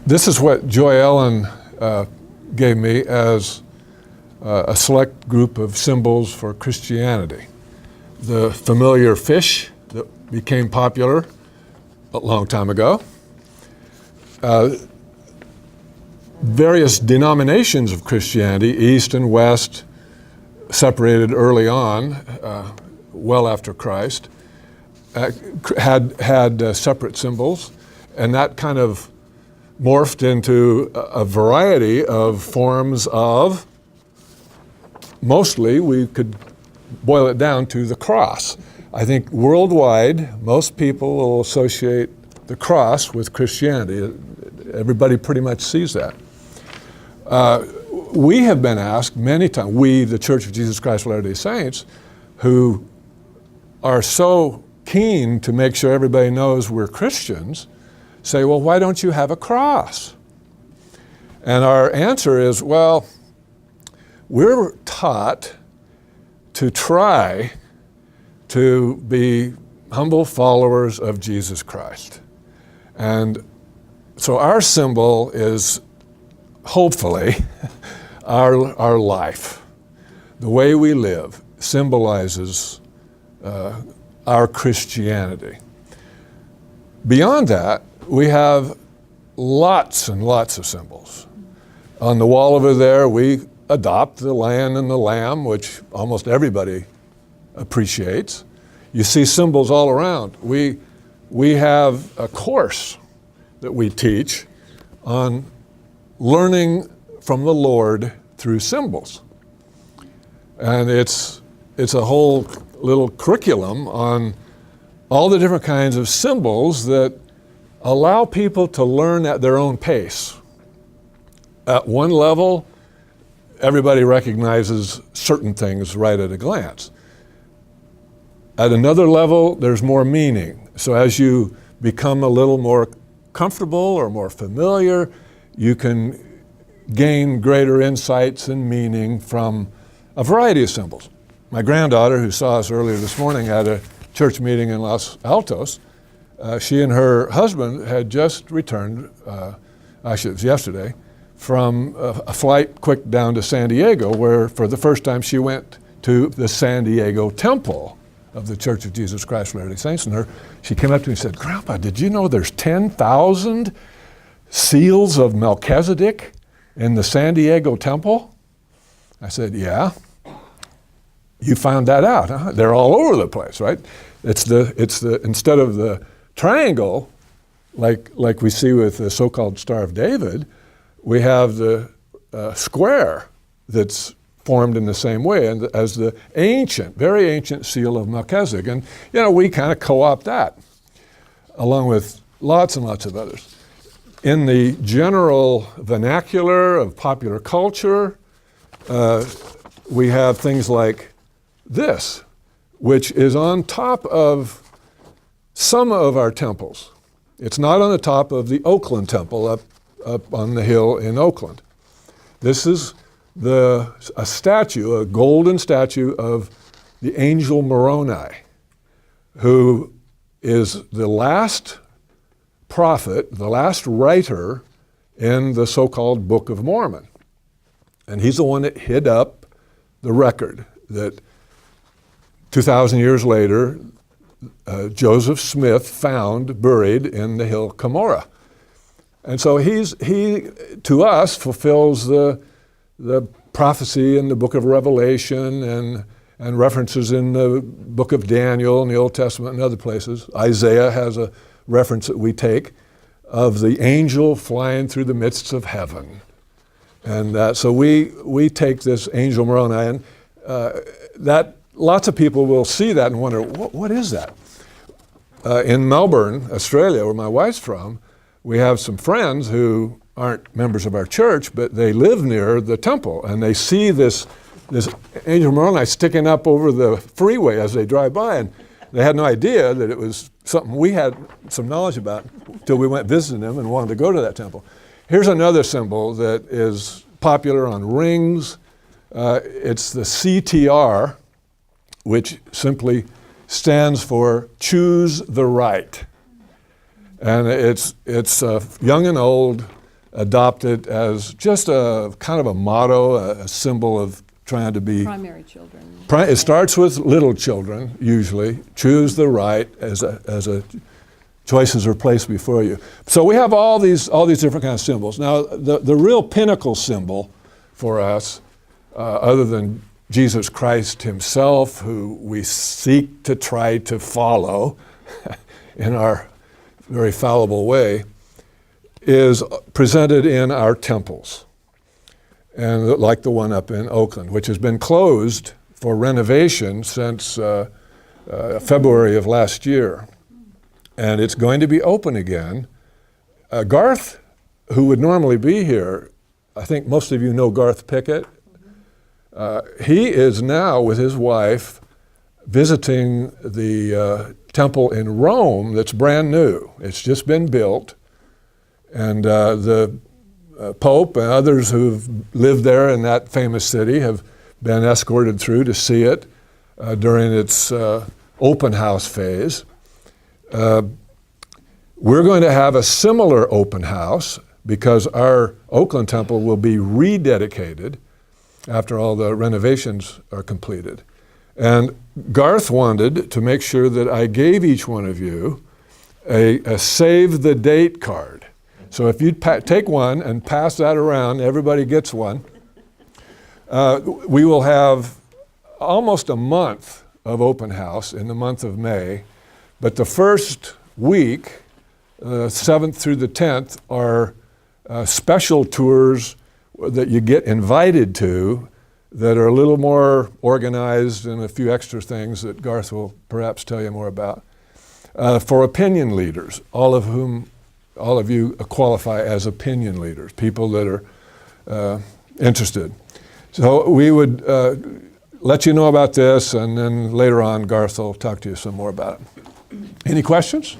This is what Joy Ellen gave me as a select group of symbols for Christianity. The familiar fish that became popular a long time ago. Various denominations of Christianity, East and West, separated early on, well after Christ, had separate symbols, and that kind of morphed into a variety of forms of, mostly we could boil it down to the cross. I think worldwide, most people will associate the cross with Christianity. Everybody pretty much sees that. We have been asked many times, we, the Church of Jesus Christ of Latter-day Saints, who are so keen to make sure everybody knows we're Christians, say, well, why don't you have a cross? And our answer is, well, we're taught to try to be humble followers of Jesus Christ. And so our symbol is, hopefully, our life. The way we live symbolizes our Christianity. Beyond that, we have lots and lots of symbols. On the wall over there, we adopt the lion and the lamb, which almost everybody appreciates. You see symbols all around. We have a course that we teach on learning from the Lord through symbols. And it's a whole little curriculum on all the different kinds of symbols that allow people to learn at their own pace. At one level, everybody recognizes certain things right at a glance. At another level, there's more meaning. So as you become a little more comfortable or more familiar, you can gain greater insights and meaning from a variety of symbols. My granddaughter, who saw us earlier this morning at a church meeting in Los Altos, she and her husband had just returned, actually it was yesterday, from a flight quick down to San Diego, where for the first time she went to the San Diego Temple of the Church of Jesus Christ of Latter-day Saints. And she came up to me and said, Grandpa, did you know there's 10,000 seals of Melchizedek in the San Diego Temple? I said, yeah. You found that out, huh? They're all over the place, right? It's the instead of the triangle, like we see with the so-called Star of David, we have the square that's formed in the same way and as the very ancient seal of Melchizedek. And we kind of co-opt that, along with lots and lots of others. In the general vernacular of popular culture, we have things like this, which is on top of some of our temples. It's not on the top of the Oakland Temple up on the hill in Oakland. This is a statue, a golden statue of the angel Moroni, who is the last prophet, the last writer in the so-called Book of Mormon. And he's the one that hid up the record that 2,000 years later, Joseph Smith found buried in the hill Cumorah. And so he to us fulfills the prophecy in the book of Revelation and references in the book of Daniel in the Old Testament and other places. Isaiah has a reference that we take of the angel flying through the midst of heaven. And so we take this angel Moroni, and that lots of people will see that and wonder, what is that? In Melbourne, Australia, where my wife's from, we have some friends who aren't members of our church, but they live near the temple, and they see this angel Moroni sticking up over the freeway as they drive by, and they had no idea that it was something we had some knowledge about until we went visiting them and wanted to go to that temple. Here's another symbol that is popular on rings. It's the CTR, which simply stands for choose the right. And it's young and old adopted as just a kind of a motto, a symbol of trying to be primary children. It starts with little children usually. Choose the right as a choices are placed before you. So we have all these different kinds of symbols. Now the real pinnacle symbol for us, other than Jesus Christ himself, who we seek to try to follow in our very fallible way, is presented in our temples. And like the one up in Oakland, which has been closed for renovation since February of last year. And it's going to be open again. Garth, who would normally be here, I think most of you know Garth Pickett. He is now with his wife visiting the temple in Rome that's brand new. It's just been built. And the Pope and others who've lived there in that famous city have been escorted through to see it during its open house phase. We're going to have a similar open house because our Oakland temple will be rededicated after all the renovations are completed. And Garth wanted to make sure that I gave each one of you a save the date card. So if you take one and pass that around, everybody gets one. We will have almost a month of open house in the month of May, but the first week, 7th through the 10th, are special tours that you get invited to that are a little more organized and a few extra things that Garth will perhaps tell you more about. For opinion leaders, all of you qualify as opinion leaders, people that are interested. So we would let you know about this, and then later on Garth will talk to you some more about it. Any questions?